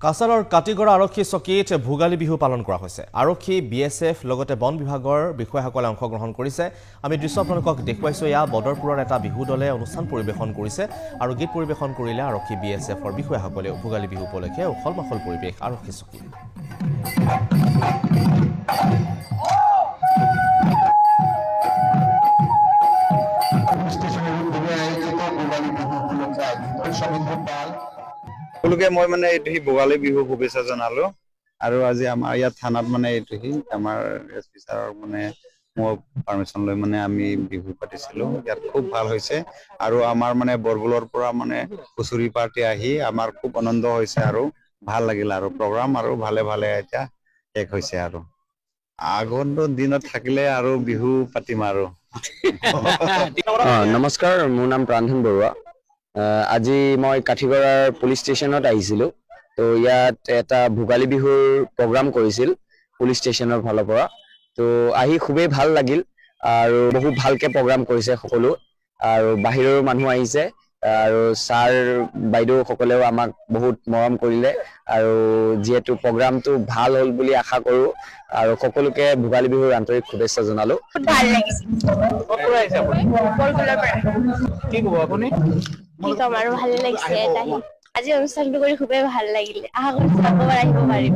কাছাৰৰ কাটিগড়া আৰক্ষী চকীত ভোগালী বিহু পালন কৰা হৈছে। আৰক্ষী বিএছএফ লগতে বন বিভাগৰ বিষয়াসকলে অংশগ্ৰহণ কৰিছে। আমি দৃশ্য আপোনালোকক দেখুৱাইছো। ইয়া বদৰপুৰৰ এটা বিহু দলে অনুষ্ঠান পৰিৱেশন কৰিছে আৰু গীত পৰিৱেশন কৰিলে আৰক্ষী বিএছএফৰ বিষয়াসকলেও। ভোগালী বিহু উপলক্ষে উখল মাখল পৰিৱেশ আৰক্ষী চকী। সকলোকে মই মানে এইটো ভোগালী বিহু শুভেচ্ছা জনালো আৰু আজি আমাৰ ইয়াত থানাত মানে এইটো আমাৰ এছপি ছাৰৰ মানে মোৰ পাৰমিশন লৈ মানে আমি বিহু পাতিছিলো। ইয়াত খুব ভাল হৈছে আৰু আমাৰ মানে বৰগুলৰ পৰা মানে হুচুৰি পাৰ্টি আহি আমাৰ খুব আনন্দ হৈছে আৰু ভাল লাগিল আৰু প্ৰগ্ৰাম আৰু ভালে ভালে এতিয়া শেষ হৈছে আৰু আগন্তুক দিনত থাকিলে আৰু বিহু পাতিম আৰু। নমস্কাৰ, মোৰ নাম প্ৰাণধন বৰুৱা। আজি মই কাঠিগড়াৰ পুলিচ ষ্টেচনত আহিছিলো। তো ইয়াত এটা ভোগালী বিহুৰ প্ৰগ্ৰাম কৰিছিল পুলিচ ষ্টেচনৰ ফালৰ পৰা। তো আহি খুবেই ভাল লাগিল আৰু বহুত ভালকে প্ৰগ্ৰাম কৰিছে সকলো আৰু বাহিৰৰ মানুহ আহিছে আৰু ছাৰ বাইদেউ সকলেও আমাক বহুত মৰম কৰিলে আৰু যেহেতু প্ৰগ্ৰামটো ভাল হ'ল বুলি আশা কৰো আৰু সকলোকে ভোগালী বিহুৰ আন্তৰিক শুভেচ্ছা জনালো। ভাল লাগিছে। কি ক'ব আপুনি? কি ক'ম আৰু ভালে লাগিছে। আজি অনুষ্ঠানটো কৰি খুবেই ভাল লাগিলে। আশা কৰিছো আকৌ আহিব পাৰিম।